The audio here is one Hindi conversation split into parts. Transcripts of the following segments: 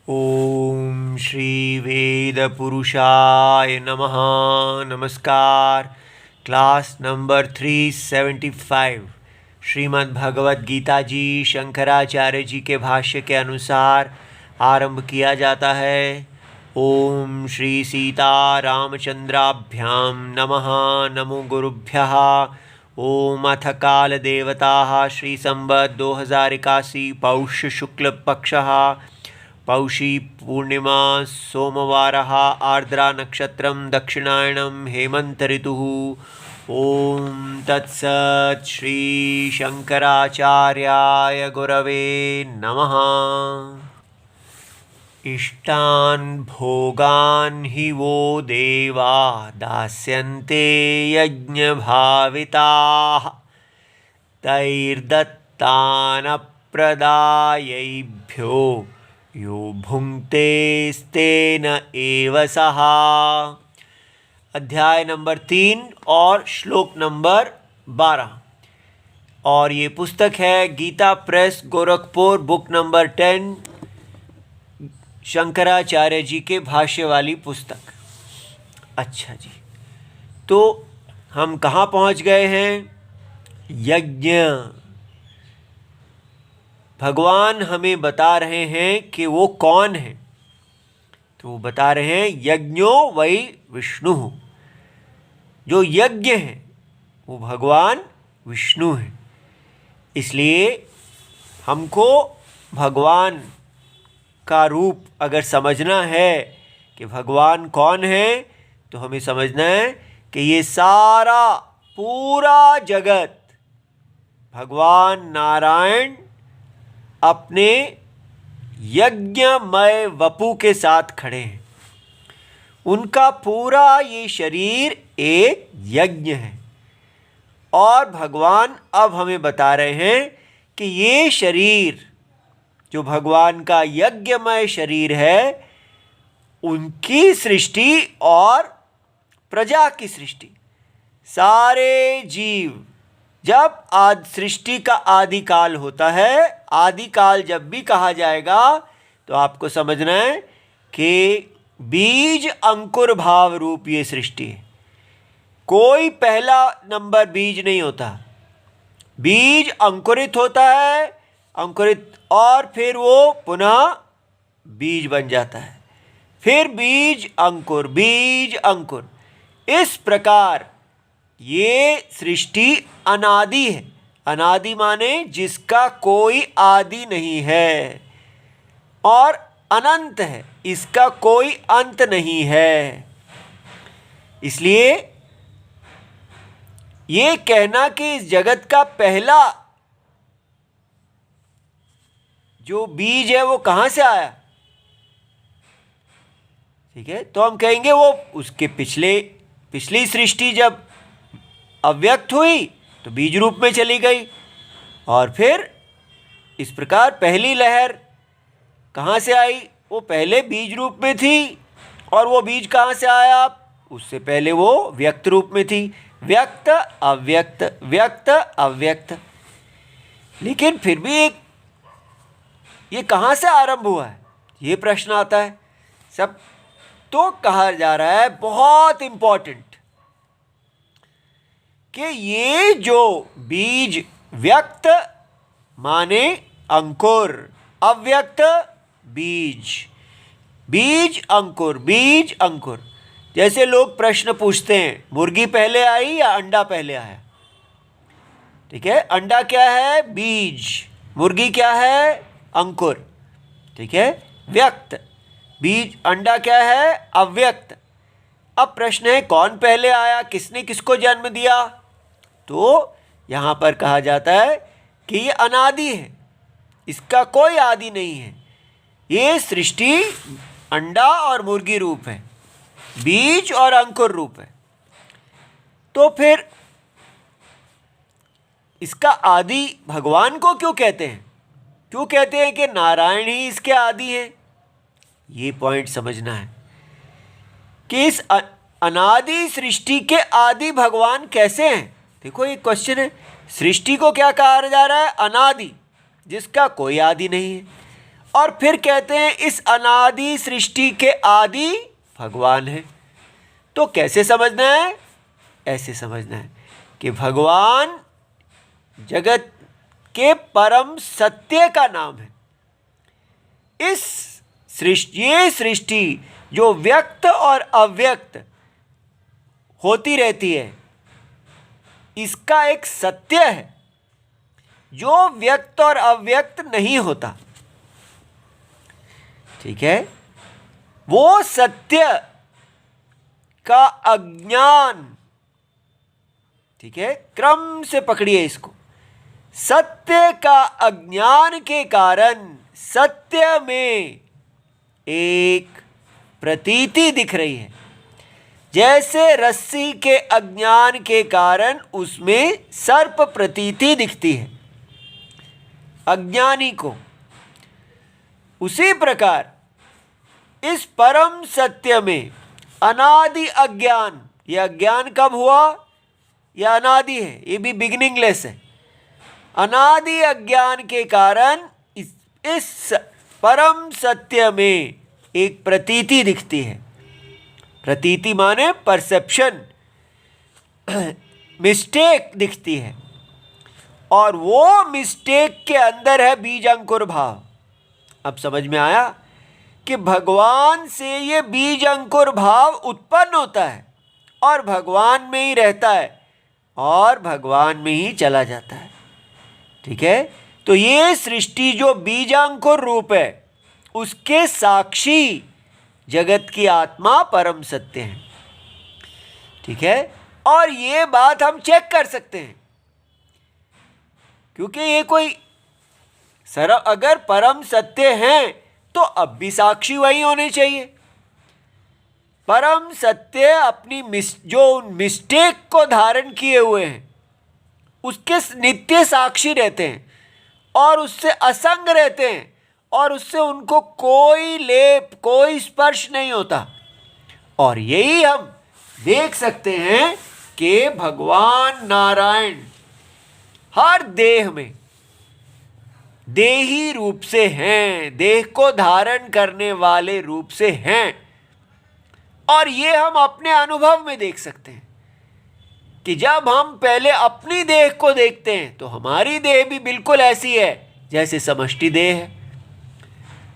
ओम श्री वेद पुरुषाय नमः। नमस्कार। क्लास नंबर 375 श्रीमद् भगवद गीता जी शंकराचार्य जी के भाष्य के अनुसार आरंभ किया जाता है। ओम श्री सीता रामचंद्राभ्यां नमः। नमो गुरुभ्यः। ओम अथ काल देवता श्री संवत् 2081 पौष शुक्ल पक्षः पौषी पूर्णिमा सोमवारः आर्द्रा नक्षत्रं दक्षिणायनं हेमंत ऋतुः। ओम तत्सत् श्री शंकराचार्याय गुरवे नमः। इष्टान् भोगान् हि वो देवा दास्यन्ते यज्ञभाविताः तैर्दत्तानप्रदायैभ्यो यो भुङ्क्तेस्तेन एव सः। अध्याय नंबर 3 और श्लोक नंबर 12। और ये पुस्तक है Gita Press Gorakhpur, book number 10, Shankaracharya ji के भाष्य वाली पुस्तक। अच्छा जी, तो हम कहाँ पहुँच गए हैं? यज्ञ। भगवान हमें बता रहे हैं कि वो कौन है। तो वो बता रहे हैं यज्ञो वै विष्णु। जो यज्ञ है वो भगवान विष्णु है। इसलिए हमको भगवान का रूप अगर समझना है कि भगवान कौन है, तो हमें समझना है कि ये सारा पूरा जगत भगवान नारायण अपने यज्ञमय वपु के साथ खड़े हैं। उनका पूरा ये शरीर एक यज्ञ है। और भगवान अब हमें बता रहे हैं कि ये शरीर जो भगवान का यज्ञमय शरीर है, उनकी सृष्टि और प्रजा की सृष्टि, सारे जीव, जब सृष्टि का आदि काल होता है, आदि काल जब भी कहा जाएगा तो आपको समझना है कि बीज अंकुर भाव रूप ये सृष्टि है। कोई पहला नंबर बीज नहीं होता। बीज अंकुरित होता है, अंकुरित, और फिर वो पुनः बीज बन जाता है, फिर बीज अंकुर। इस प्रकार ये सृष्टि अनादि है। अनादि माने जिसका कोई आदि नहीं है, और अनंत है, इसका कोई अंत नहीं है। इसलिए ये कहना कि इस जगत का पहला जो बीज है वो कहाँ से आया, ठीक है, तो हम कहेंगे वो उसके पिछली सृष्टि जब अव्यक्त हुई तो बीज रूप में चली गई, और फिर इस प्रकार पहली लहर कहाँ से आई? वो पहले बीज रूप में थी, और वो बीज कहाँ से आया? उससे पहले वो व्यक्त रूप में थी। व्यक्त अव्यक्त, व्यक्त अव्यक्त। लेकिन फिर भी ये कहाँ से आरंभ हुआ है, ये प्रश्न आता है सब। तो कहा जा रहा है, बहुत इंपॉर्टेंट, कि ये जो बीज, व्यक्त माने अंकुर, अव्यक्त बीज, बीज अंकुर। जैसे लोग प्रश्न पूछते हैं, मुर्गी पहले आई या अंडा पहले आया? ठीक है, अंडा क्या है? बीज। मुर्गी क्या है? अंकुर। ठीक है, व्यक्त। बीज, अंडा क्या है? अव्यक्त। अब प्रश्न है कौन पहले आया, किसने किसको जन्म दिया? तो यहाँ पर कहा जाता है कि ये अनादि है, इसका कोई आदि नहीं है। ये सृष्टि अंडा और मुर्गी रूप है, बीज और अंकुर रूप है। तो फिर इसका आदि भगवान को क्यों कहते हैं? क्यों कहते हैं कि नारायण ही इसके आदि हैं? ये पॉइंट समझना है कि इस अनादि सृष्टि के आदि भगवान कैसे हैं। देखो, ये क्वेश्चन है। सृष्टि को क्या कहा जा रहा है? अनादि, जिसका कोई आदि नहीं है। और फिर कहते हैं इस अनादि सृष्टि के आदि भगवान है। तो कैसे समझना है? ऐसे समझना है कि भगवान जगत के परम सत्य का नाम है। इस ये सृष्टि जो व्यक्त और अव्यक्त होती रहती है, इसका एक सत्य है जो व्यक्त और अव्यक्त नहीं होता। ठीक है, वो सत्य का अज्ञान, ठीक है, क्रम से पकड़िए इसको। सत्य का अज्ञान के कारण सत्य में एक प्रतीति दिख रही है। जैसे रस्सी के अज्ञान के कारण उसमें सर्प प्रतीति दिखती है अज्ञानी को, उसी प्रकार इस परम सत्य में अनादि अज्ञान, यह अज्ञान कब हुआ? यह अनादि है, ये भी बिगिनिंगलेस है। अनादि अज्ञान के कारण इस परम सत्य में एक प्रतीति दिखती है। प्रतीति माने परसेप्शन, मिस्टेक दिखती है, और वो मिस्टेक के अंदर है बीज अंकुर भाव। अब समझ में आया कि भगवान से ये बीज अंकुर भाव उत्पन्न होता है और भगवान में ही रहता है और भगवान में ही चला जाता है। ठीक है, तो ये सृष्टि जो बीजांकुर रूप है उसके साक्षी जगत की आत्मा परम सत्य है। ठीक है, और ये बात हम चेक कर सकते हैं, क्योंकि ये कोई अगर परम सत्य हैं तो अब भी साक्षी वही होने चाहिए। परम सत्य अपनी जो मिस्टेक को धारण किए हुए हैं उसके नित्य साक्षी रहते हैं और उससे असंग रहते हैं और उससे उनको कोई लेप, कोई स्पर्श नहीं होता। और यही हम देख सकते हैं कि भगवान नारायण हर देह में देही रूप से हैं, देह को धारण करने वाले रूप से हैं। और ये हम अपने अनुभव में देख सकते हैं कि जब हम पहले अपनी देह को देखते हैं तो हमारी देह भी बिल्कुल ऐसी है जैसे समष्टि देह है।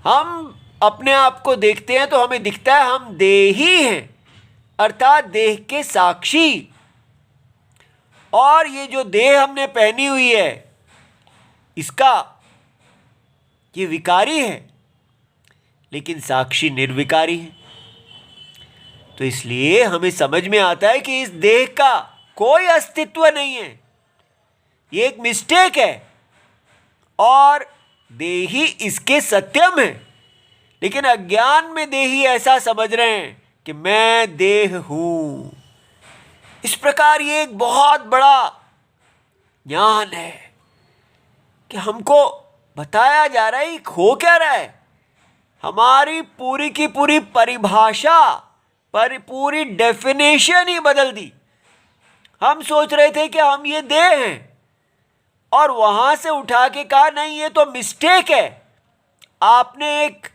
हम अपने आप को देखते हैं तो हमें दिखता है हम देही हैं, अर्थात देह के साक्षी। और ये जो देह हमने पहनी हुई है इसका ये विकारी है, लेकिन साक्षी निर्विकारी है। तो इसलिए हमें समझ में आता है कि इस देह का कोई अस्तित्व नहीं है, ये एक मिस्टेक है और देही इसके सत्यम है। लेकिन अज्ञान में देही ऐसा समझ रहे हैं कि मैं देह हूं। इस प्रकार ये एक बहुत बड़ा ज्ञान है कि हमको बताया जा रहा है हो क्या रहा है। हमारी पूरी की पूरी परिभाषा, पूरी डेफिनेशन ही बदल दी। हम सोच रहे थे कि हम ये देह हैं और वहां से उठा के कहा नहीं ये तो मिस्टेक है। आपने एक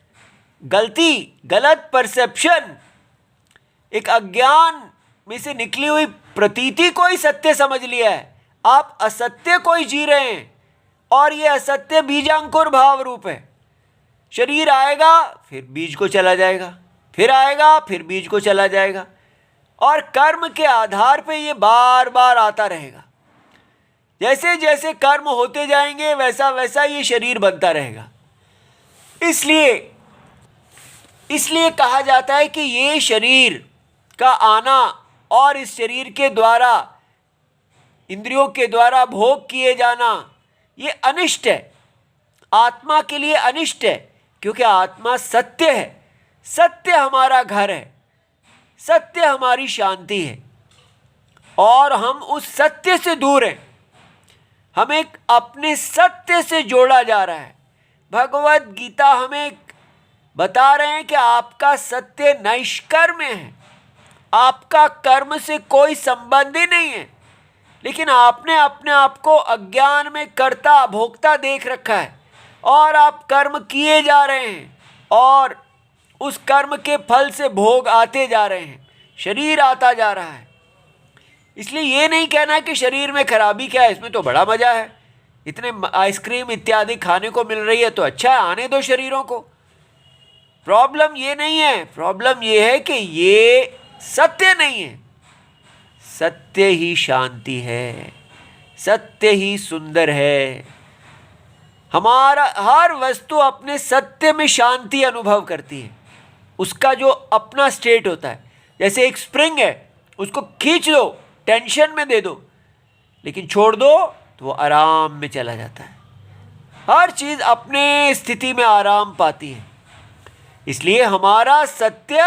गलत परसेप्शन, एक अज्ञान में से निकली हुई प्रतीति को ही सत्य समझ लिया है। आप असत्य को ही जी रहे हैं और ये असत्य बीजांकुर भाव रूप है। शरीर आएगा फिर बीज को चला जाएगा, फिर आएगा फिर बीज को चला जाएगा, और कर्म के आधार पे ये बार बार आता रहेगा। जैसे जैसे कर्म होते जाएंगे वैसा वैसा ये शरीर बनता रहेगा। इसलिए कहा जाता है कि ये शरीर का आना और इस शरीर के द्वारा, इंद्रियों के द्वारा भोग किए जाना ये अनिष्ट है, आत्मा के लिए अनिष्ट है। क्योंकि आत्मा सत्य है, सत्य हमारा घर है, सत्य हमारी शांति है और हम उस सत्य से दूर हैं। हमें एक अपने सत्य से जोड़ा जा रहा है। भगवत गीता हमें बता रहे हैं कि आपका सत्य नैष्कर्म्य है, आपका कर्म से कोई संबंध ही नहीं है। लेकिन आपने अपने आप को अज्ञान में कर्ता भोक्ता देख रखा है और आप कर्म किए जा रहे हैं और उस कर्म के फल से भोग आते जा रहे हैं, शरीर आता जा रहा है। इसलिए ये नहीं कहना कि शरीर में खराबी क्या है, इसमें तो बड़ा मजा है, इतने आइसक्रीम इत्यादि खाने को मिल रही है तो अच्छा है, आने दो शरीरों को। प्रॉब्लम ये नहीं है, प्रॉब्लम ये है कि ये सत्य नहीं है। सत्य ही शांति है, सत्य ही सुंदर है। हमारा हर वस्तु अपने सत्य में शांति अनुभव करती है, उसका जो अपना स्टेट होता है। जैसे एक स्प्रिंग है, उसको खींच दो, टेंशन में दे दो, लेकिन छोड़ दो तो वो आराम में चला जाता है। हर चीज़ अपने स्थिति में आराम पाती है। इसलिए हमारा सत्य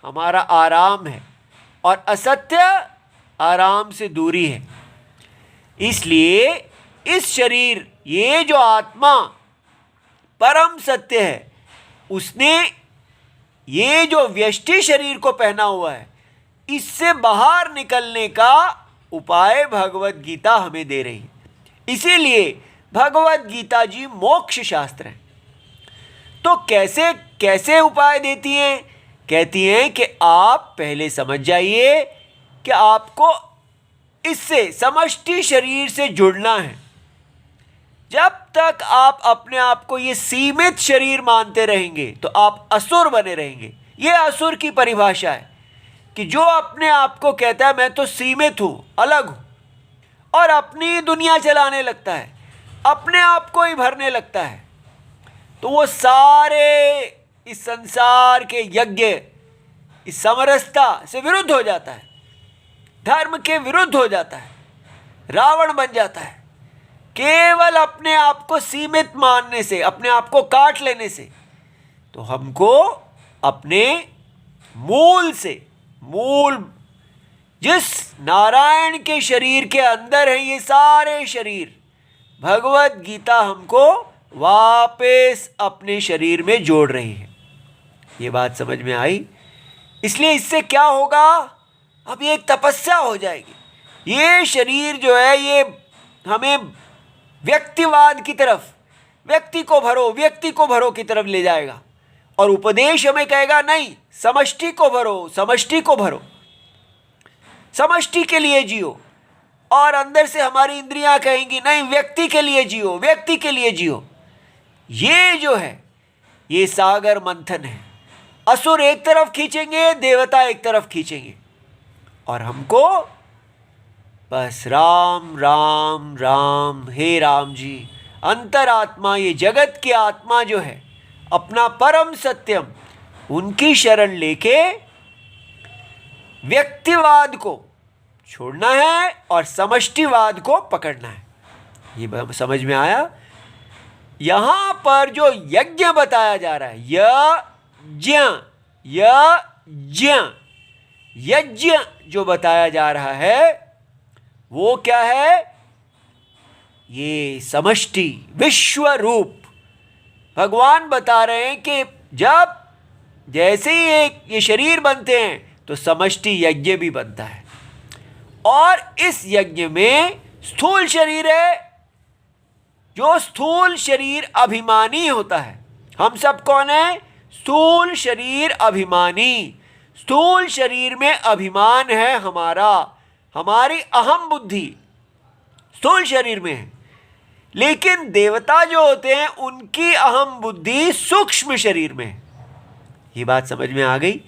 हमारा आराम है और असत्य आराम से दूरी है। इसलिए इस शरीर, ये जो आत्मा परम सत्य है, उसने ये जो व्यष्टि शरीर को पहना हुआ है, इससे बाहर निकलने का उपाय भगवत गीता हमें दे रही है। इसीलिए भगवत गीता जी मोक्ष शास्त्र है। तो कैसे कैसे उपाय देती हैं? कहती हैं कि आप पहले समझ जाइए कि आपको इससे समष्टि शरीर से जुड़ना है। जब तक आप अपने आप को ये सीमित शरीर मानते रहेंगे तो आप असुर बने रहेंगे। ये असुर की परिभाषा है कि जो अपने आप को कहता है मैं तो सीमित हूँ, अलग हूँ, और अपनी दुनिया चलाने लगता है, अपने आप को ही भरने लगता है, तो वो सारे इस संसार के यज्ञ, इस समरसता से विरुद्ध हो जाता है, धर्म के विरुद्ध हो जाता है, रावण बन जाता है। केवल अपने आप को सीमित मानने से, अपने आप को काट लेने से, तो हमको अपने मूल से, मूल जिस नारायण के शरीर के अंदर है ये सारे शरीर, भगवत गीता हमको वापस अपने शरीर में जोड़ रही है। ये बात समझ में आई? इसलिए इससे क्या होगा? अब ये एक तपस्या हो जाएगी। ये शरीर जो है ये हमें व्यक्तिवाद की तरफ, व्यक्ति को भरो, व्यक्ति को भरो की तरफ ले जाएगा, और उपदेश हमें कहेगा नहीं, समष्टि को भरो, समष्टि को भरो, समष्टि के लिए जियो। और अंदर से हमारी इंद्रियां कहेंगी नहीं, व्यक्ति के लिए जियो, व्यक्ति के लिए जियो। ये जो है ये सागर मंथन है। असुर एक तरफ खींचेंगे, देवता एक तरफ खींचेंगे, और हमको बस राम राम राम, हे राम जी, अंतरात्मा, ये जगत की आत्मा जो है, अपना परम सत्यम, उनकी शरण लेके व्यक्तिवाद को छोड़ना है और समष्टिवाद को पकड़ना है। ये समझ में आया? यहां पर जो यज्ञ बताया जा रहा है, यज्ञ जो बताया जा रहा है वो क्या है? ये समष्टि, विश्व रूप। भगवान बता रहे हैं कि जब जैसे ही ये शरीर बनते हैं तो समष्टि यज्ञ भी बनता है, और इस यज्ञ में स्थूल शरीर है। जो स्थूल शरीर अभिमानी होता है, हम सब कौन है? स्थूल शरीर अभिमानी। स्थूल शरीर में अभिमान है हमारा, हमारी अहम बुद्धि स्थूल शरीर में है। लेकिन देवता जो होते हैं उनकी अहम बुद्धि सूक्ष्म शरीर में है। ये बात समझ में आ गई?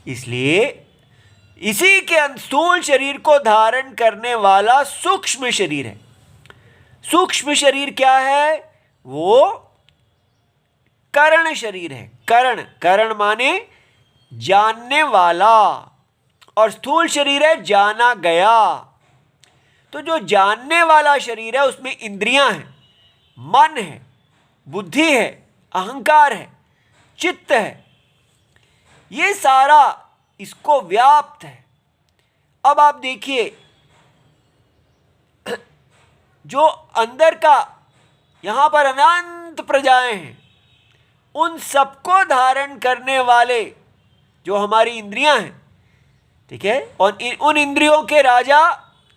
इसलिए इसी के स्थूल शरीर को धारण करने वाला सूक्ष्म शरीर है। सूक्ष्म शरीर क्या है? वो करण शरीर है। करण, करण माने जानने वाला, और स्थूल शरीर है जाना गया। तो जो जानने वाला शरीर है उसमें इंद्रियां हैं, मन है, बुद्धि है, अहंकार है, चित्त है, ये सारा इसको व्याप्त है। अब आप देखिए, जो अंदर का यहां पर अनंत प्रजाएं हैं, उन सबको धारण करने वाले जो हमारी इंद्रियां हैं, ठीक है, और उन इंद्रियों के राजा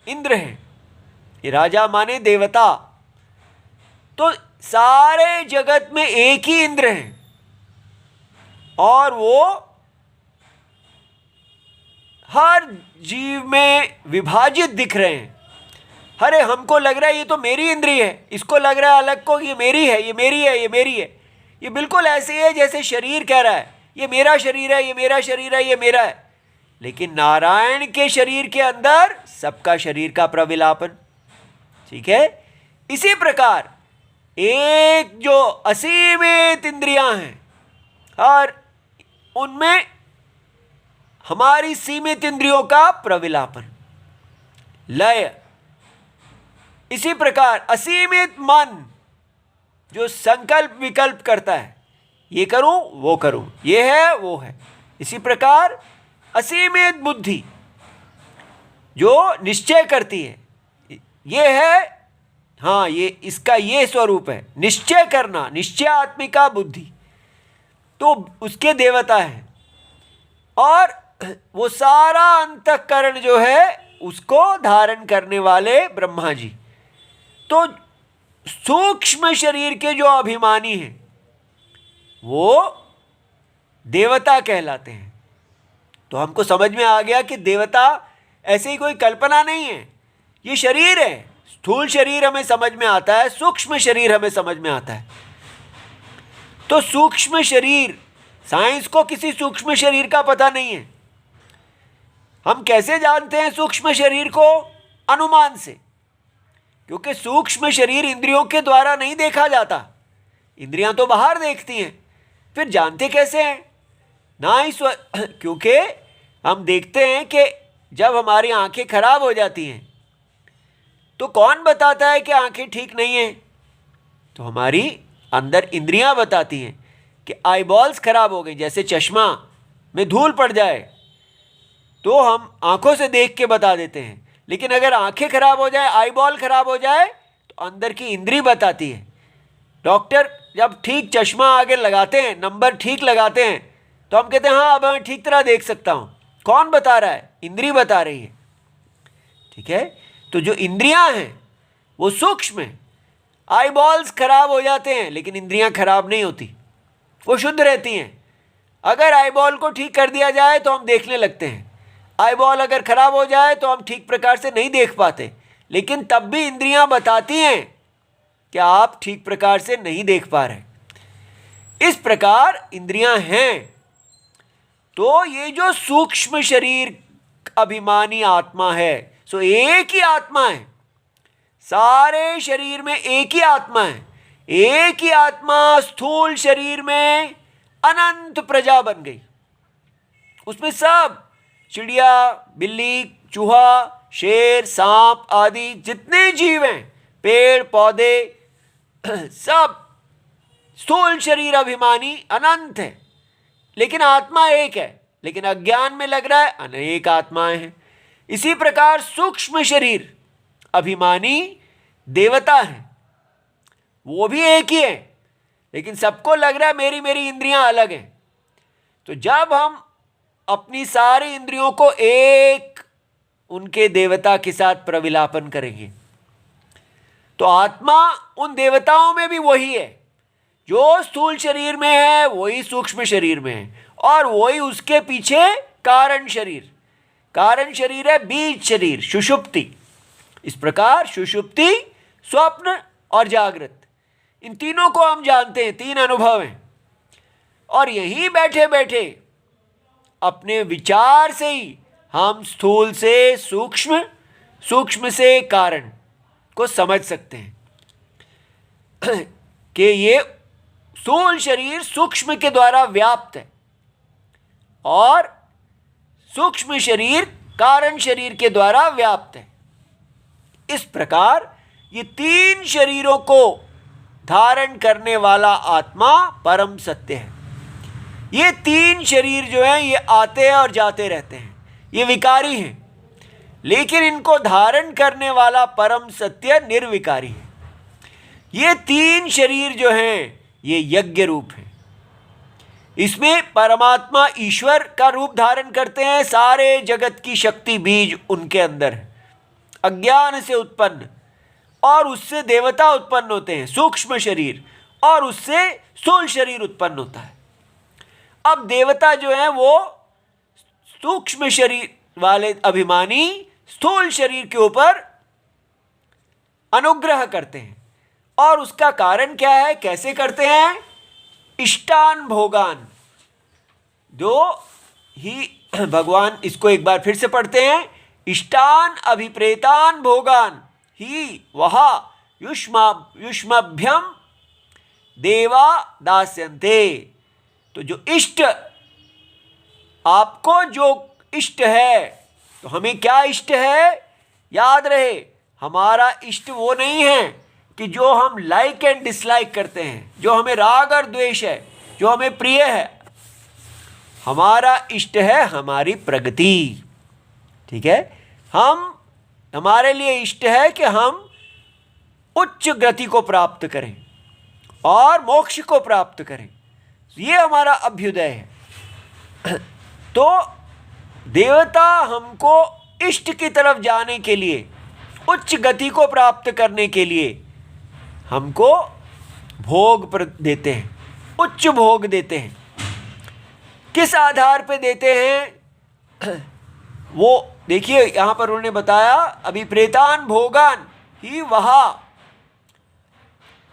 इंद्र हैं। ये राजा माने देवता। तो सारे जगत में एक ही इंद्र है और वो हर जीव में विभाजित दिख रहे हैं। अरे हमको लग रहा है ये तो मेरी इंद्रिय है, इसको लग रहा है अलग को ये मेरी है, ये मेरी है, ये मेरी है। ये बिल्कुल ऐसे ही है जैसे शरीर कह रहा है ये मेरा शरीर है, ये मेरा शरीर है, ये मेरा है। लेकिन नारायण के शरीर के अंदर सबका शरीर का प्रविलापन। ठीक है, इसी प्रकार एक जो असीमित इंद्रियां हैं और उनमें हमारी सीमित इंद्रियों का प्रविलापन, लय। इसी प्रकार असीमित मन जो संकल्प विकल्प करता है, ये करूं वो करूं, ये है वो है। इसी प्रकार असीमित बुद्धि जो निश्चय करती है, ये है, हाँ ये इसका ये स्वरूप है, निश्चय करना, निश्चयात्मिका बुद्धि, तो उसके देवता है। और वो सारा अंतःकरण जो है उसको धारण करने वाले ब्रह्मा जी। तो सूक्ष्म शरीर के जो अभिमानी हैं वो देवता कहलाते हैं। तो हमको समझ में आ गया कि देवता ऐसे ही कोई कल्पना नहीं है, ये शरीर है। स्थूल शरीर हमें समझ में आता है, सूक्ष्म शरीर हमें समझ में आता है। तो सूक्ष्म शरीर, साइंस को किसी सूक्ष्म शरीर का पता नहीं है। हम कैसे जानते हैं सूक्ष्म शरीर को? अनुमान से, क्योंकि सूक्ष्म शरीर इंद्रियों के द्वारा नहीं देखा जाता, इंद्रियां तो बाहर देखती हैं, फिर जानते कैसे हैं? ना ही क्योंकि हम देखते हैं कि जब हमारी आंखें खराब हो जाती हैं तो कौन बताता है कि आंखें ठीक नहीं हैं? तो हमारी अंदर इंद्रियां बताती हैं कि आई बॉल्स खराब हो गई। जैसे चश्मा में धूल पड़ जाए तो हम आंखों से देख के बता देते हैं, लेकिन अगर आंखें खराब हो जाए, आई बॉल खराब हो जाए, तो अंदर की इंद्री बताती है। डॉक्टर जब ठीक चश्मा आगे लगाते हैं, नंबर ठीक लगाते हैं, तो हम कहते हैं हाँ अब मैं ठीक तरह देख सकता हूँ। कौन बता रहा है? इंद्री बता रही है। ठीक है, तो जो इंद्रियां हैं वो सूक्ष्म है। आई बॉल्स खराब हो जाते हैं लेकिन इंद्रियां खराब नहीं होती, वो शुद्ध रहती हैं। अगर आई बॉल को ठीक कर दिया जाए तो हम देखने लगते हैं, आई बॉल अगर खराब हो जाए तो हम ठीक प्रकार से नहीं देख पाते, लेकिन तब भी इंद्रियां बताती हैं कि आप ठीक प्रकार से नहीं देख पा रहे। इस प्रकार इंद्रियां हैं। तो ये जो सूक्ष्म शरीर अभिमानी आत्मा है, सो एक ही आत्मा है। सारे शरीर में एक ही आत्मा है। एक ही आत्मा स्थूल शरीर में अनंत प्रजा बन गई। उसमें सब चिड़िया, बिल्ली, चूहा, शेर, सांप आदि जितने जीव हैं, पेड़ पौधे, सब स्थूल शरीर अभिमानी अनंत है, लेकिन आत्मा एक है। लेकिन अज्ञान में लग रहा है अनेक आत्माएं हैं। इसी प्रकार सूक्ष्म शरीर अभिमानी देवता है, वो भी एक ही है, लेकिन सबको लग रहा है मेरी मेरी इंद्रियां अलग हैं। तो जब हम अपनी सारी इंद्रियों को एक उनके देवता के साथ प्रविलापन करेंगे तो आत्मा उन देवताओं में भी वही है। जो स्थूल शरीर में है वही सूक्ष्म शरीर में है, और वही उसके पीछे कारण शरीर। कारण शरीर है बीज शरीर, सुषुप्ति। इस प्रकार सुषुप्ति, स्वप्न और जागृत, इन तीनों को हम जानते हैं, तीन अनुभव हैं। और यहीं बैठे बैठे अपने विचार से ही हम स्थूल से सूक्ष्म, सूक्ष्म से कारण को समझ सकते हैं कि ये स्थूल शरीर सूक्ष्म के द्वारा व्याप्त है और सूक्ष्म शरीर कारण शरीर के द्वारा व्याप्त है। इस प्रकार ये तीन शरीरों को धारण करने वाला आत्मा परम सत्य है। ये तीन शरीर जो हैं ये आते और जाते रहते हैं, ये विकारी हैं, लेकिन इनको धारण करने वाला परम सत्य निर्विकारी है। ये तीन शरीर जो हैं ये यज्ञ रूप है। इसमें परमात्मा ईश्वर का रूप धारण करते हैं। सारे जगत की शक्ति बीज उनके अंदर है, अज्ञान से उत्पन्न, और उससे देवता उत्पन्न होते हैं, सूक्ष्म शरीर, और उससे स्थूल शरीर उत्पन्न होता है। अब देवता जो है वो सूक्ष्म शरीर वाले अभिमानी स्थूल शरीर के ऊपर अनुग्रह करते हैं। और उसका कारण क्या है, कैसे करते हैं? इष्टान भोगान, जो ही भगवान, इसको एक बार फिर से पढ़ते हैं, इष्टान अभिप्रेतान भोगान ही वह युष्मभ्यम देवा दास्यन्ते। तो जो इष्ट, आपको जो इष्ट है, तो हमें क्या इष्ट है? याद रहे, हमारा इष्ट वो नहीं है कि जो हम लाइक एंड डिसलाइक करते हैं, जो हमें राग और द्वेष है, जो हमें प्रिय है। हमारा इष्ट है हमारी प्रगति। ठीक है, हमारे लिए इष्ट है कि हम उच्च गति को प्राप्त करें और मोक्ष को प्राप्त करें। ये हमारा अभ्युदय है। तो देवता हमको इष्ट की तरफ जाने के लिए, उच्च गति को प्राप्त करने के लिए हमको भोग देते हैं, उच्च भोग देते हैं। किस आधार पे देते हैं वो देखिए, यहां पर उन्होंने बताया, अभिप्रेतान भोगान ही वहा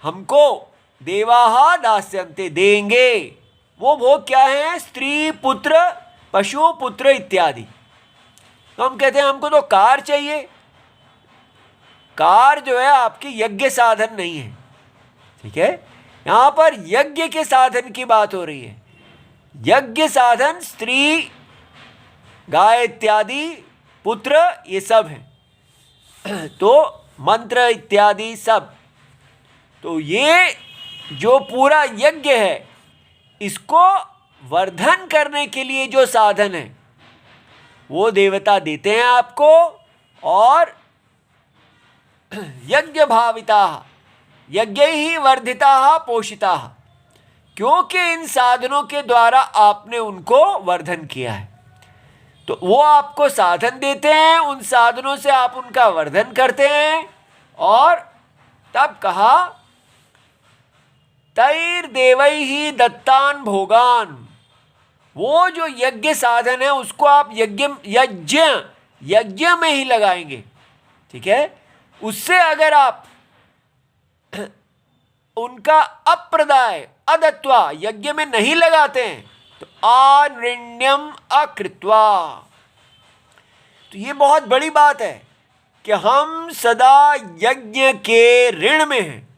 हमको देवाहा दास्यन्ते, देंगे। वो भोग क्या है? स्त्री पुत्र पशु पुत्र इत्यादि। तो हम कहते हैं हमको तो कार चाहिए। कार जो है आपकी यज्ञ साधन नहीं है। ठीक है, यहां पर यज्ञ के साधन की बात हो रही है। यज्ञ साधन स्त्री, गाय इत्यादि, पुत्र, ये सब है। तो मंत्र इत्यादि सब। तो ये जो पूरा यज्ञ है, इसको वर्धन करने के लिए जो साधन है वो देवता देते हैं आपको। और यज्ञ भाविता यज्ञ ही वर्धिता पोषिता, क्योंकि इन साधनों के द्वारा आपने उनको वर्धन किया है। तो वो आपको साधन देते हैं, उन साधनों से आप उनका वर्धन करते हैं। और तब कहा, तैर्देवैहि दत्तान भोगान, वो जो यज्ञ साधन है उसको आप यज्ञ में ही लगाएंगे। ठीक है, उससे अगर आप उनका अप्रदाय अदत्वा यज्ञ में नहीं लगाते हैं तो अनृण्यम अकृत्वा। तो ये बहुत बड़ी बात है कि हम सदा यज्ञ के ऋण में हैं,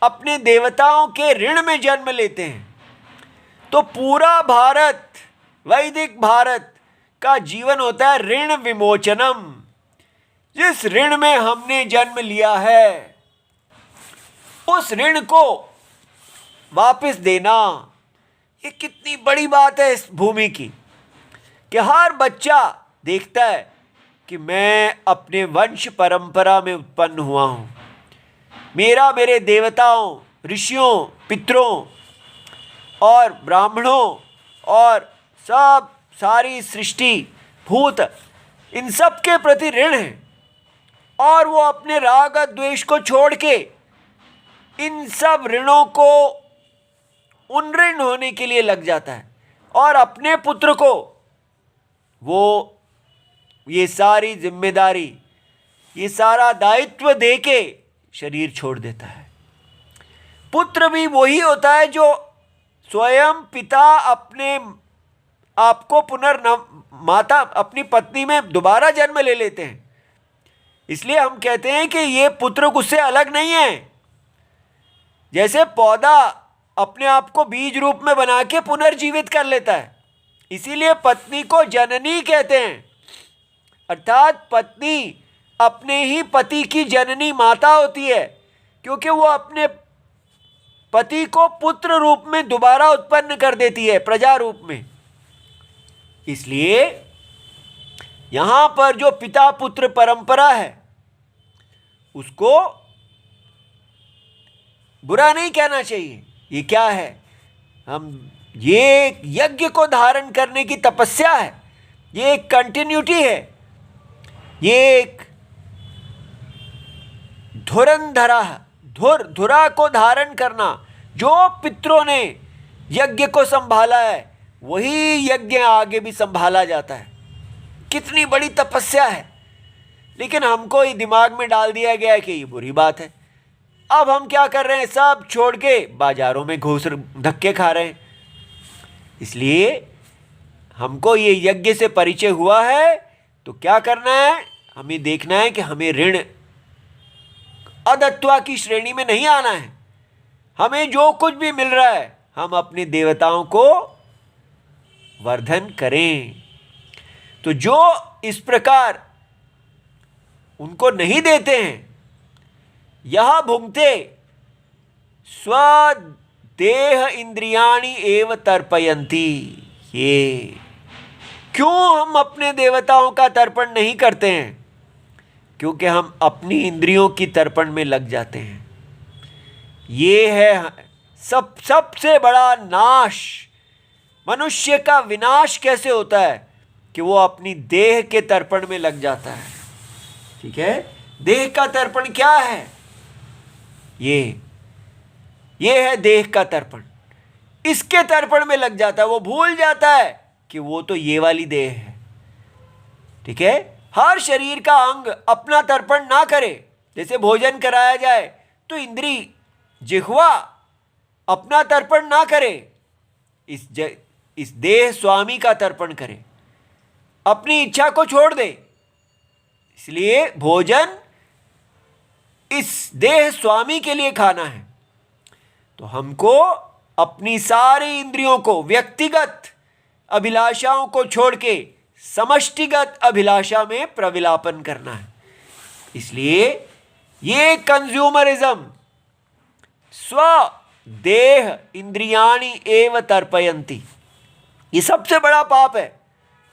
अपने देवताओं के ऋण में जन्म लेते हैं। तो पूरा भारत, वैदिक भारत का जीवन होता है ऋण विमोचनम। जिस ऋण में हमने जन्म लिया है उस ऋण को वापस देना, ये कितनी बड़ी बात है इस भूमि की, कि हर बच्चा देखता है कि मैं अपने वंश परंपरा में उत्पन्न हुआ हूँ, मेरे देवताओं, ऋषियों, पितरों और ब्राह्मणों और सब सारी सृष्टि, भूत, इन सब के प्रति ऋण है। और वो अपने राग द्वेष को छोड़ के इन सब ऋणों को उन्ऋण होने के लिए लग जाता है और अपने पुत्र को वो ये सारी जिम्मेदारी, ये सारा दायित्व देके शरीर छोड़ देता है। पुत्र भी वही होता है जो स्वयं पिता अपने आपको माता अपनी पत्नी में दोबारा जन्म ले लेते हैं। इसलिए हम कहते हैं कि ये पुत्र उससे अलग नहीं है। जैसे पौधा अपने आप को बीज रूप में बना के पुनर्जीवित कर लेता है, इसीलिए पत्नी को जननी कहते हैं। अर्थात पत्नी अपने ही पति की जननी माता होती है, क्योंकि वो अपने पति को पुत्र रूप में दोबारा उत्पन्न कर देती है, प्रजा रूप में। इसलिए यहां पर जो पिता पुत्र परंपरा है उसको बुरा नहीं कहना चाहिए। ये क्या है? ये यज्ञ को धारण करने की तपस्या है, ये एक कंटिन्यूटी है, ये एक धुरंधरा, धुरा को धारण करना। जो पितरों ने यज्ञ को संभाला है वही यज्ञ आगे भी संभाला जाता है। कितनी बड़ी तपस्या है, लेकिन हमको ये दिमाग में डाल दिया गया है कि ये बुरी बात है। अब हम क्या कर रहे हैं, सब छोड़ के बाजारों में घुस धक्के खा रहे हैं। इसलिए हमको ये यज्ञ से परिचय हुआ है तो क्या करना है, हमें देखना है कि हमें ऋण अदत्वा की श्रेणी में नहीं आना है। हमें जो कुछ भी मिल रहा है हम अपने देवताओं को वर्धन करें। तो जो इस प्रकार उनको नहीं देते हैं, यह भुंक्ते स्वदेह इंद्रियाणि एव तर्पयन्ति। ये क्यों हम अपने देवताओं का तर्पण नहीं करते हैं? क्योंकि हम अपनी इंद्रियों की तर्पण में लग जाते हैं। ये है सबसे बड़ा नाश। मनुष्य का विनाश कैसे होता है कि वो अपनी देह के तर्पण में लग जाता है। ठीक है, देह का तर्पण क्या है? ये है देह का तर्पण। इसके तर्पण में लग जाता है, वो भूल जाता है कि वो तो ये वाली देह है। ठीक है, हर शरीर का अंग अपना तर्पण ना करे। जैसे भोजन कराया जाए तो इंद्री जिह्वा अपना तर्पण ना करे, इस देह स्वामी का तर्पण करे, अपनी इच्छा को छोड़ दे। इसलिए भोजन इस देह स्वामी के लिए खाना है। तो हमको अपनी सारी इंद्रियों को, व्यक्तिगत अभिलाषाओं को छोड़ के समष्टिगत अभिलाषा में प्रविलापन करना है। इसलिए ये कंज्यूमरिज्म, स्व देह इंद्रियाणि एव तर्पयन्ति, ये सबसे बड़ा पाप है।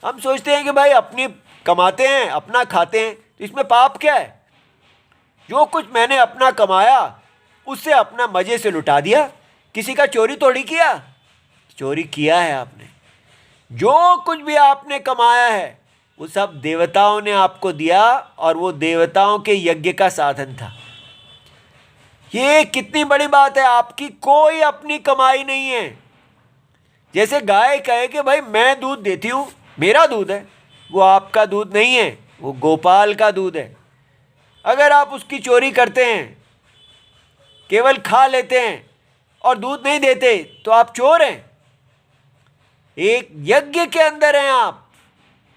हम सोचते हैं कि भाई अपनी कमाते हैं, अपना खाते हैं, तो इसमें पाप क्या है? जो कुछ मैंने अपना कमाया उससे अपना मजे से लुटा दिया। किसी का चोरी थोड़ी किया, चोरी किया है आपने। जो कुछ भी आपने कमाया है वो सब देवताओं ने आपको दिया और वो देवताओं के यज्ञ का साधन था। ये कितनी बड़ी बात है, आपकी कोई अपनी कमाई नहीं है। जैसे गाय कहे कि भाई मैं दूध देती हूँ, मेरा दूध है, वो आपका दूध नहीं है, वो गोपाल का दूध है। अगर आप उसकी चोरी करते हैं, केवल खा लेते हैं और दूध नहीं देते तो आप चोर हैं। एक यज्ञ के अंदर हैं आप।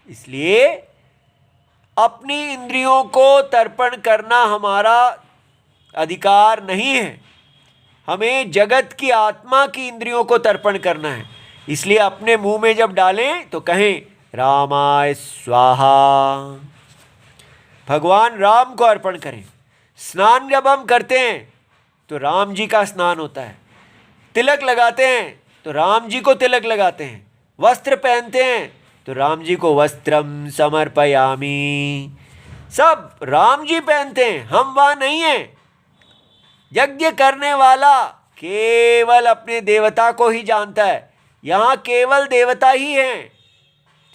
इसलिए अपनी इंद्रियों को तर्पण करना हमारा अधिकार नहीं है। हमें जगत की आत्मा की इंद्रियों को तर्पण करना है। इसलिए अपने मुंह में जब डालें तो कहें रामाय स्वाहा, भगवान राम को अर्पण करें। स्नान जब हम करते हैं तो राम जी का स्नान होता है। तिलक लगाते हैं तो राम जी को तिलक लगाते हैं। वस्त्र पहनते हैं तो राम जी को वस्त्रम समर्पयामि, सब राम जी पहनते हैं, हम वहाँ नहीं हैं। यज्ञ करने वाला केवल अपने देवता को ही जानता है। यहाँ केवल देवता ही हैं।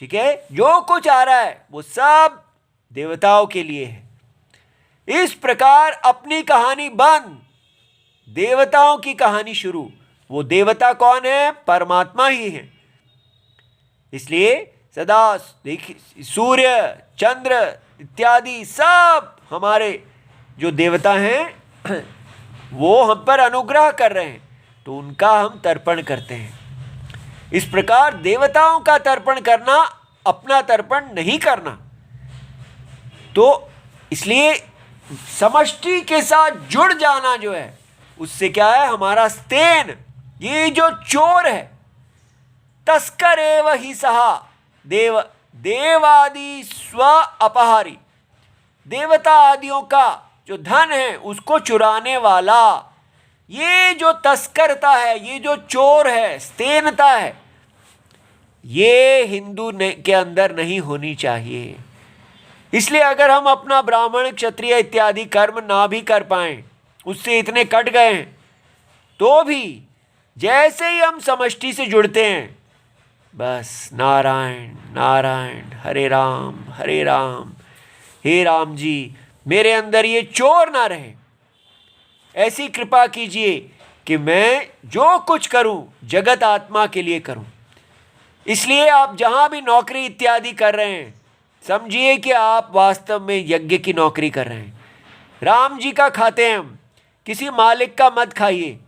ठीक है, जो कुछ आ रहा है वो सब देवताओं के लिए है। इस प्रकार अपनी कहानी बंद, देवताओं की कहानी शुरू। वो देवता कौन है? परमात्मा ही है। इसलिए सदा देखिए, सूर्य चंद्र इत्यादि सब हमारे जो देवता हैं वो हम पर अनुग्रह कर रहे हैं, तो उनका हम तर्पण करते हैं। इस प्रकार देवताओं का तर्पण करना, अपना तर्पण नहीं करना। तो इसलिए समष्टि के साथ जुड़ जाना जो है, उससे क्या है, हमारा स्तेन, ये जो चोर है, तस्कर एव ही सहा देवादि स्व अपहारी, देवता आदियों का जो धन है उसको चुराने वाला, ये जो तस्करता है, ये जो चोर है, स्तेनता है, ये हिंदू के अंदर नहीं होनी चाहिए। इसलिए अगर हम अपना ब्राह्मण क्षत्रिय इत्यादि कर्म ना भी कर पाएं, उससे इतने कट गए हैं, तो भी जैसे ही हम समष्टि से जुड़ते हैं, बस नारायण नारायण हरे राम, हे राम जी, मेरे अंदर ये चोर ना रहे, ऐसी कृपा कीजिए कि मैं जो कुछ करूं जगत आत्मा के लिए करूं। इसलिए आप जहां भी नौकरी इत्यादि कर रहे हैं, समझिए कि आप वास्तव में यज्ञ की नौकरी कर रहे हैं। राम जी का खाते हैं हम, किसी मालिक का मत खाइए,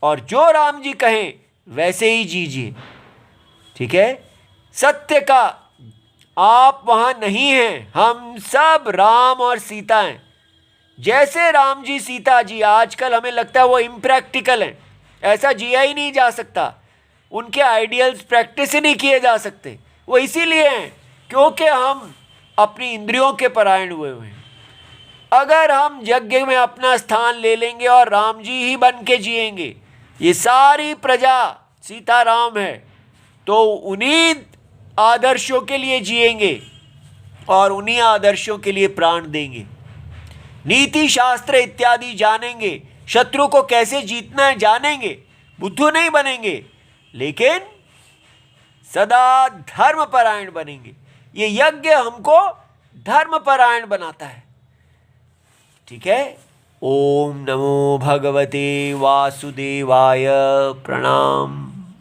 और जो राम जी कहें वैसे ही जीजिए। ठीक है? सत्य का आप वहां नहीं हैं, हम सब राम और सीता हैं। जैसे राम जी सीता जी आजकल हमें लगता है वो इम्प्रैक्टिकल हैं, ऐसा जिया ही नहीं जा सकता, उनके आइडियल्स प्रैक्टिस ही नहीं किए जा सकते। वो इसीलिए हैं क्योंकि हम अपनी इंद्रियों के परायण हुए हैं। अगर हम यज्ञ में अपना स्थान ले लेंगे और राम जी ही बन के जिएंगे, ये सारी प्रजा सीताराम है, तो उन्हीं आदर्शों के लिए जिएंगे और उन्हीं आदर्शों के लिए प्राण देंगे। नीति शास्त्र इत्यादि जानेंगे, शत्रु को कैसे जीतना है जानेंगे, बुद्धू नहीं बनेंगे, लेकिन सदा धर्मपरायण बनेंगे। ये यज्ञ हमको धर्मपरायण बनाता है। ठीक है? ओम नमो भगवते वासुदेवाय। प्रणाम।